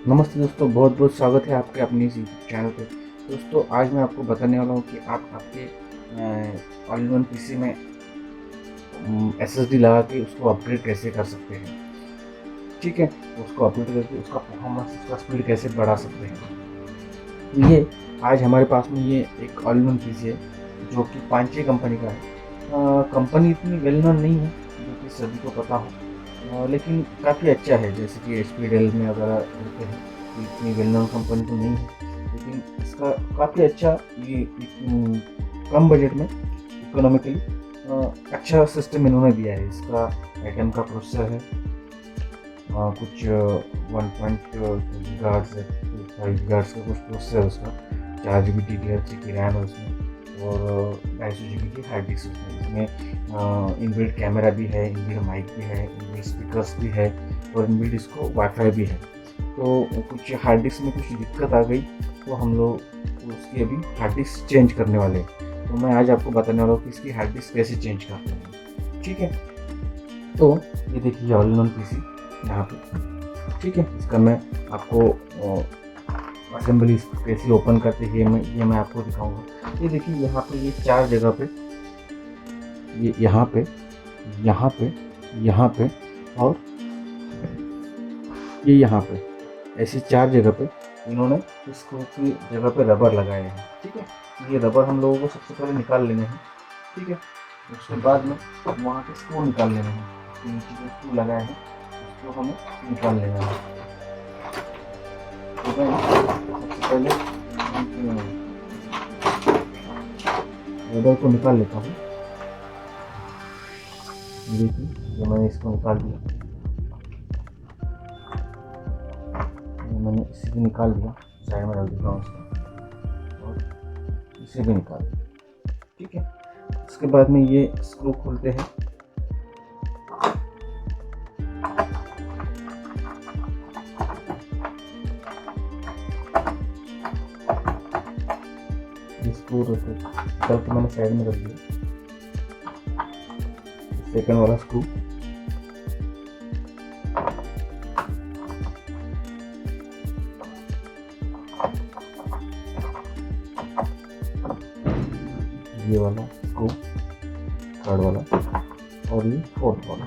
नमस्ते दोस्तों, बहुत बहुत स्वागत है आपके अपने इस चैनल पे। दोस्तों, आज मैं आपको बताने वाला हूँ कि आप आपके ऑल इन वन पीसी में एसएसडी लगा के उसको अपग्रेड कैसे कर सकते हैं। ठीक है, उसको अपग्रेड करके उसका परफॉर्मेंस, उसका स्पीड कैसे बढ़ा सकते हैं। तो ये आज हमारे पास में ये एक ऑल इन वन पीसी है जो कि पांचे कंपनी का है। कंपनी इतनी वेल नोन नहीं है जो कि सभी को पता हो, लेकिन काफ़ी अच्छा है। जैसे कि HP डेल में वगैरह होते हैं, तो इतनी वेल नोन कंपनी तो नहीं है, लेकिन इसका काफ़ी अच्छा ये कम बजट में इकोनॉमिकली अच्छा सिस्टम इन्होंने दिया है। इसका आइटम का प्रोसेसर है, कुछ 1.2 गीगाहर्ट्ज़ है, 5 गीगाहर्ट्ज़ का कुछ प्रोसेसर है उसका। 4 GB DDR3 की रैम है उसमें, और 250 GB की हार्ड डिस्क उसमें। इसमें इनबिल्ट कैमरा भी है, इनबिल्ट माइक भी है, इनबिल्ट स्पीकर्स भी है, और इनबिल्ट इसको वाईफाई भी है। तो कुछ हार्ड डिस्क में कुछ दिक्कत आ गई, तो हम लोग उसकी अभी हार्ड डिस्क चेंज करने वाले हैं। तो मैं आज आपको बताने वाला हूँ कि इसकी हार्ड डिस्क कैसे चेंज करते हैं। ठीक है, तो ये देखिए ऑल इन वन पीसी यहाँ पे। ठीक है, इसका मैं आपको असेंबली कैसे ओपन करते हैं ये मैं आपको दिखाऊंगा। ये देखिए यहाँ पे ये 4 जगह पे, ये यहाँ पे, यहाँ पे, यहाँ पे, और ये यहाँ पे, ऐसी 4 जगह पे इन्होंने स्क्रू की जगह पे रबर लगाए हैं। ठीक है, ये रबर हम लोगों को सबसे पहले निकाल लेने हैं। ठीक है, उसके बाद में वहाँ के स्क्रू निकाल लेने हैं। तो नीचे जो स्क्रू लगाए हैं उसको हमें निकाल लेना है। तो मैं सबसे पहले रबर को निकाल लेता हूँ। देखिए, तो मैंने इसको निकाल दिया, मैंने इसे भी निकाल दिया, साइड में रख देता हूँ इसको, और इसे भी निकाल दिया। ठीक है, उसके बाद में ये स्क्रू खोलते हैं। ये स्क्रू निकाल के मैंने साइड में रख दिया। सेकंड वाला स्क्रू, ये वाला स्क्रू, थर्ड वाला, और ये फोर्थ वाला।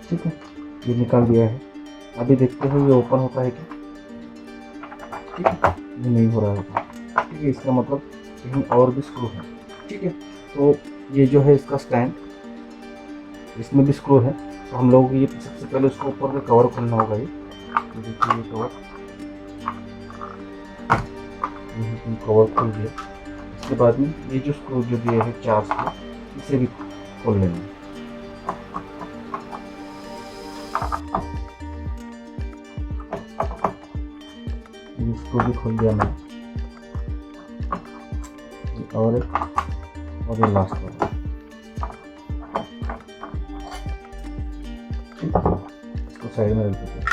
ठीक है, ये निकाल दिया है। अभी देखते हैं ये ओपन होता है क्या। ठीक है, ये नहीं हो रहा है। ठीक है, इसका मतलब कहीं और भी स्क्रू है। ठीक है, तो ये जो है इसका स्टैंड, इसमें भी स्क्रू है। तो हम लोग ये सबसे पहले उसको ऊपर का कवर खोलना होगा। ये तो देखिए, ये कवर खोल दिया। इसके बाद में ये जो स्क्रू जो दिए हैं 4 स्क्रू, इसे भी खोल लेना है। इसको भी खोल दिया मैंने, और ये लास्ट वाला। इसको साइड में रख देते हैं।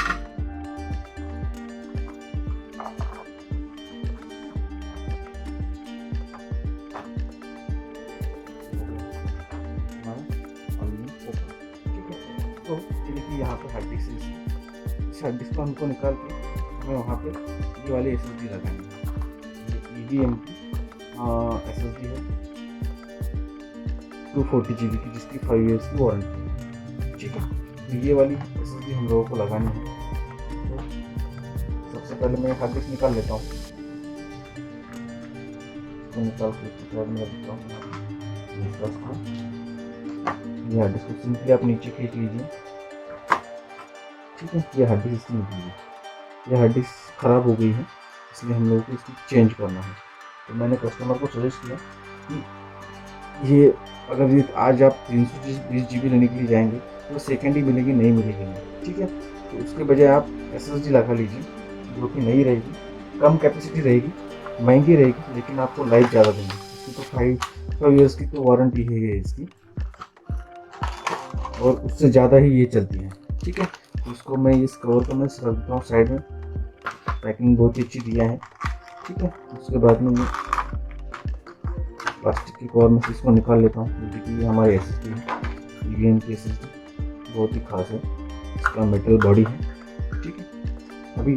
तो देखिए यहाँ पे हार्ड डिस्क है। इस हार्ड डिस्क को हमको निकाल के हमें वहाँ पे ये वाली SSD लगानी है। ये EVM की SSD है, 240 GB की, जिसकी 5 years की वारंटी है। ठीक है, तो ये वाली SSD हम लोगों को लगानी है। तो सबसे पहले मैं हार्ड डिस्क निकाल लेता हूँ। इसको निकाल के साइड में रखता हूँ। ये हार्ड डिस्क को सिंपली आप नीचे खींच लीजिए। ठीक है, ये हार्ड डिस्क निकली। ये हार्ड डिस्क ख़राब हो गई है, इसलिए हम लोगों को इसको चेंज करना है। तो मैंने कस्टमर को सजेस्ट किया कि ये अगर ये आज आप 320 GB लेने के लिए जाएंगे तो सेकेंड ही मिलेगी, नहीं मिलेगी नहीं। ठीक है, तो उसके बजाय आप SSD लगा लीजिए, जो कि नहीं रहेगी, कम कैपेसिटी रहेगी, महंगी रहेगी, लेकिन आपको लाइफ ज़्यादा देंगे। इसकी तो 5 years की तो वारंटी है इसकी, और उससे ज़्यादा ही ये चलती है। ठीक है, तो इसको मैं इस कवर को मैं रख देता हूँ साइड में। पैकिंग बहुत ही अच्छी दिया है। ठीक है, उसके बाद में प्लास्टिक के कवर में से इसको निकाल लेता हूँ, क्योंकि ये हमारी SSD है, EVM की SSD बहुत ही खास है, इसका मेटल बॉडी है। ठीक है, अभी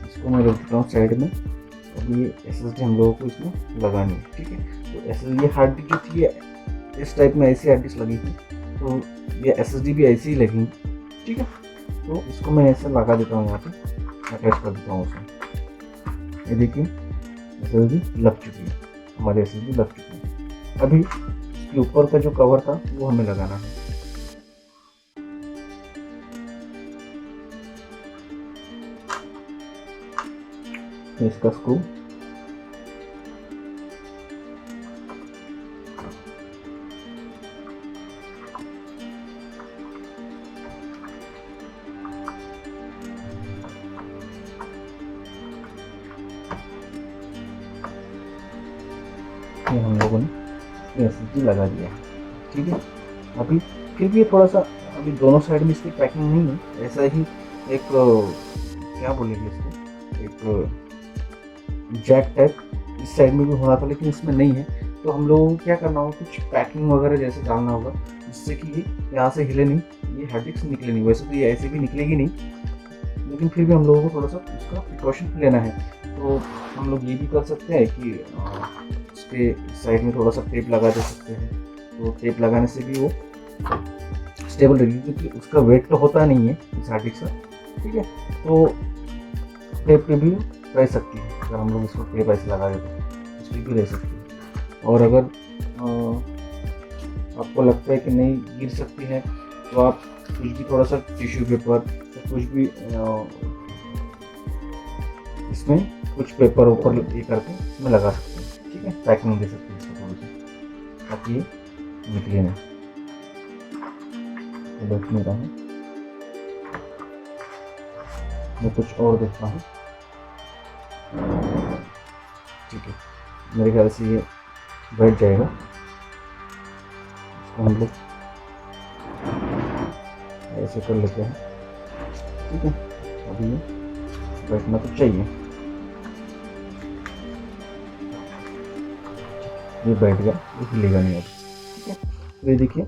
इसको मैं रख देता हूँ साइड में। अभी ये SSD हम लोगों को इसमें लगानी है। ठीक है, तो SSD ये हार्ड डिस्क जो थी इस टाइप में ऐसी हार्ड डिस्क लगी थी, तो ये SSD भी ऐसी ही लगेंगी। ठीक है, तो इसको मैं ऐसे लगा देता हूँ, यहाँ पे अटैच कर देता हूँ उसमें। ये देखिए SSD लग चुकी है, हमारी SSD लग चुकी है। अभी इसके ऊपर का जो कवर था वो हमें लगाना है। इसका स्क्रू ये हम लोगों ने SSD लगा दिया है। ठीक है, अभी फिर भी थोड़ा सा अभी दोनों साइड में इसकी पैकिंग नहीं है, ऐसा ही एक क्या बोलेंगे इसको, एक जैक टाइप इस साइड में भी होना था, लेकिन इसमें नहीं है। तो हम लोगों को क्या करना होगा, कुछ पैकिंग वगैरह जैसे डालना होगा, जिससे कि ये यहाँ से हिले नहीं, ये हार्ड डिस्क निकले नहीं। वैसे तो ये ऐसे भी निकलेगी नहीं, लेकिन फिर भी हम लोगों को थोड़ा सा इसका प्रिकॉशन लेना है। तो हम लोग ये भी कर सकते हैं कि इसके साइड में थोड़ा सा टेप लगा दे सकते हैं। तो टेप लगाने से भी वो स्टेबल रहेगी, क्योंकि उसका वेट तो होता नहीं है इस हार्ड डिस्क का। ठीक है, तो टेप पे भी रह सकती है, अगर हम लोग इसको टेप ऐसे लगा देते हैं इस पर भी रह सकती है। और अगर आपको लगता है कि नहीं गिर सकती है, तो आप कुछ भी थोड़ा सा टिश्यू पेपर या कुछ भी इसमें कुछ पेपर ऊपर ये करके इसमें लगा सकते हैं। ठीक है, पैकिंग दे सकते हैं इसको थोड़ी सी, ताकि ये निकले नहीं। देख नहीं रहा हूँ मैं, कुछ और देखता हूँ। ठीक है, मेरे ख्याल से ये बैठ जाएगा। इसको हम लोग ऐसे कर लेते हैं। ठीक है, अभी ये बैठना तो चाहिए। ये बैठ गया, ये हिलेगा नहीं अब। ठीक है, तो ये देखिए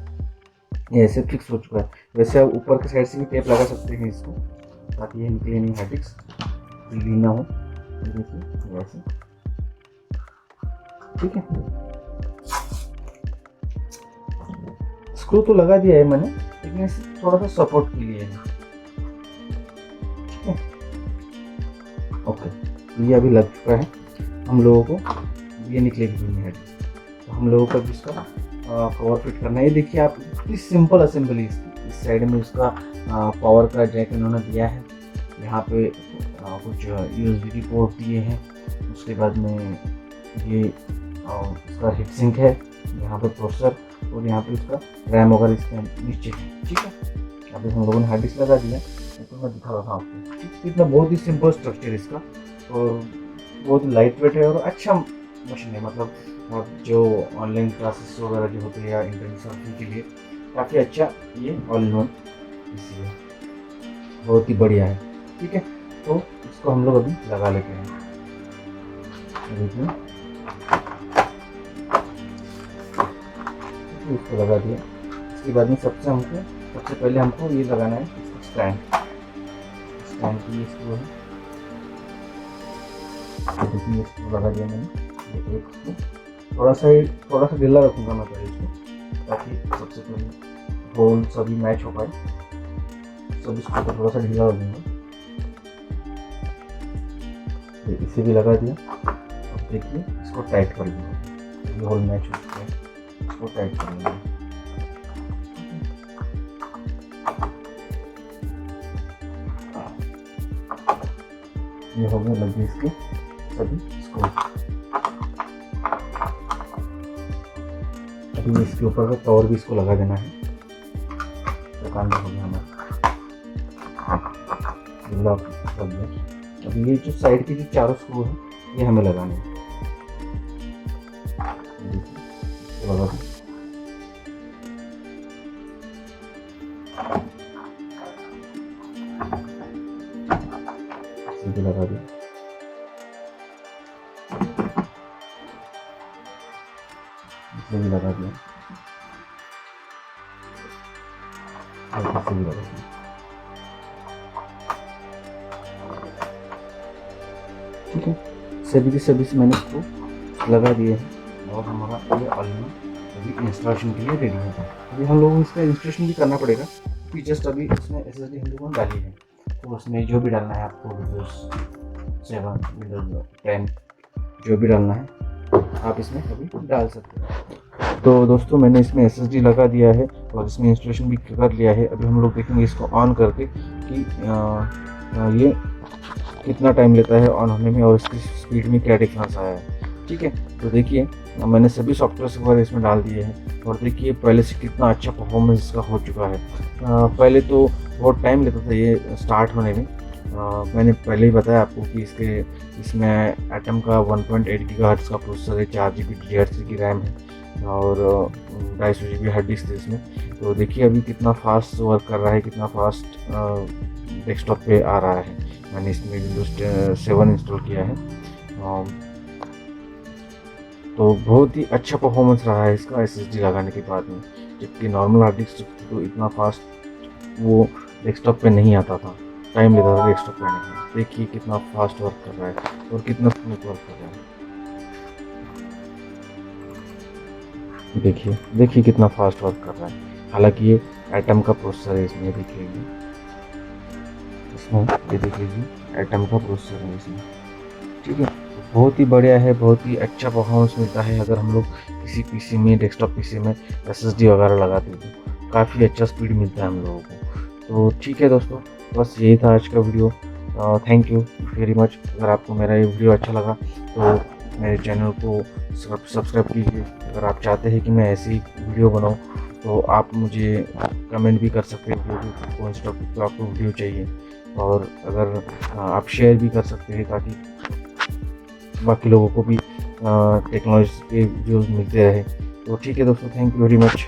ये ऐसे फिक्स हो चुका है। वैसे आप ऊपर के साइड से भी टेप लगा सकते हैं इसको, ताकि ये निकले नहीं, हार्ड डिस्क ढीली ना हो। देखिए ऐसे। ठीक है, स्क्रू तो लगा दिया है मैंने, लेकिन इसे थोड़ा सा सपोर्ट के लिए है। ठीक है, ओके, ये अभी लग चुका है। हम लोगों को ये निकलेगी भी नहीं, तो हम लोगों को भी इसका कवर फिट करना है। ये देखिए आप, इतनी सिंपल असेंबली इसकी। इस साइड में इसका पावर का जैक इन्होंने दिया है, यहाँ पे कुछ USB पोर्ट दिए हैं। उसके बाद में ये इसका हीट सिंक है, यहाँ पे प्रोसेसर, और यहाँ पे इसका रैम वगैरह इसके नीचे है। ठीक है, अभी हम लोगों ने हार्ड डिस्क लगा दिया, तो मैं दिखा रहा था आपको। ठीक, इतना बहुत ही सिंपल स्ट्रक्चर इसका, और बहुत लाइट वेट है और अच्छा मशीन है। मतलब जो ऑनलाइन क्लासेस वगैरह जो होती है या इंटरनेट सर्फिंग के लिए काफ़ी अच्छा ये ऑल इन वन पीसी है, बहुत ही बढ़िया है। ठीक है, तो इसको हम लोग अभी लगा लेते हैं। देखिए इसको लगा दिया। इसके बाद में सबसे पहले हमको ये लगाना है इसका स्टैंड की इसको है। देखिए इसको लगा दिया मैंने, एक थोड़ा सा ढीला रखूँगा मैं पहले इसको, ताकि सबसे पहले होल सभी मैच हो पाए। सब इसको थोड़ा सा ढीला रखूँगा। इसे भी लगा दिया। अब देखिए इसको टाइट कर दिया, ये होल मैच हो चुका है, इसको टाइट कर लेंगे। ये हो गए लगे इसके सभी स्क्रू। अभी इसके ऊपर का कवर भी इसको लगा देना है। दुकान में हो गया हमारा लग गया। अभी ये जो साइड के जो चारों स्क्रू है ये हमें लगाने हैं। लगा दें। सीधे लगा दिया। इसे भी लगा दिया, और इसे भी लगा दिया। ठीक है, सभी के सभी से मैंने इसको लगा दिए हैं और हमारा ये ऑलमोस्ट अभी इंस्टॉलेशन के लिए रेडी है। अभी हम लोगों को इसका इंस्टॉलेशन भी करना पड़ेगा क्योंकि जस्ट अभी इसमें SSD हम लोगों ने डाली है, तो उसमें जो भी डालना है आपको विंडोज 7, विंडोज 10 जो भी डालना है आप इसमें कभी डाल सकते हैं। तो दोस्तों मैंने इसमें SSD लगा दिया है और इसमें इंस्टॉलेशन भी कर लिया है। अभी हम लोग देखेंगे इसको ऑन करके कि ये कितना टाइम लेता है ऑन होने में और इसकी स्पीड में क्या डिफरेंस आया है। ठीक है, तो देखिए मैंने सभी सॉफ्टवेयर वगैरह इसमें डाल दिए हैं और देखिए पहले से कितना अच्छा परफॉर्मेंस इसका हो चुका है। पहले तो बहुत टाइम लेता था ये स्टार्ट होने में। मैंने पहले ही बताया आपको कि इसमें एटम का 1.8 गीगाहर्ट्ज़ का प्रोसेसर है, 4 GB DDR3 की रैम है और 250 GB हार्ड डिस्क है इसमें। तो देखिए अभी कितना फास्ट वर्क कर रहा है, कितना फास्ट डेस्कटॉप पे आ रहा है। मैंने इसमें विंडोज 7 इंस्टॉल किया है, तो बहुत ही अच्छा परफॉर्मेंस रहा है इसका SSD लगाने के बाद में, जबकि नॉर्मल हार्ड डिस्क तो इतना फास्ट वो डेस्कटॉप पे नहीं आता था, टाइम लेता था डेस्कटॉप पे आने में। देखिए कितना फास्ट वर्क कर रहा है और कितना स्मूथ वर्क कर रहा है। देखिए कितना फास्ट वर्क कर रहा है। हालांकि ये एटम का प्रोसेसर है इसमें, देखिए ये देखिए एटम का प्रोसेसर है इसमें। ठीक है, बहुत ही बढ़िया है, बहुत ही अच्छा परफॉर्मेंस मिलता है अगर हम लोग किसी पीसी में, डेस्कटॉप पीसी में SSD वगैरह लगाते हैं तो काफ़ी अच्छा स्पीड मिलता है हम लोगों को। तो ठीक है दोस्तों, बस यही था आज का video. Thank you very much. अगर आपको मेरा ये वीडियो अच्छा लगा तो मेरे चैनल को सब्सक्राइब कीजिए। अगर आप चाहते हैं कि मैं ऐसी वीडियो बनाऊँ तो आप मुझे कमेंट भी कर सकते हैं कि कौन से टॉपिक पर आपको वीडियो चाहिए, और अगर आप शेयर भी कर सकते हैं ताकि बाकी लोगों को भी टेक्नोलॉजी के व्यूज़ मिलते रहे। तो ठीक है दोस्तों, थैंक यू वेरी मच।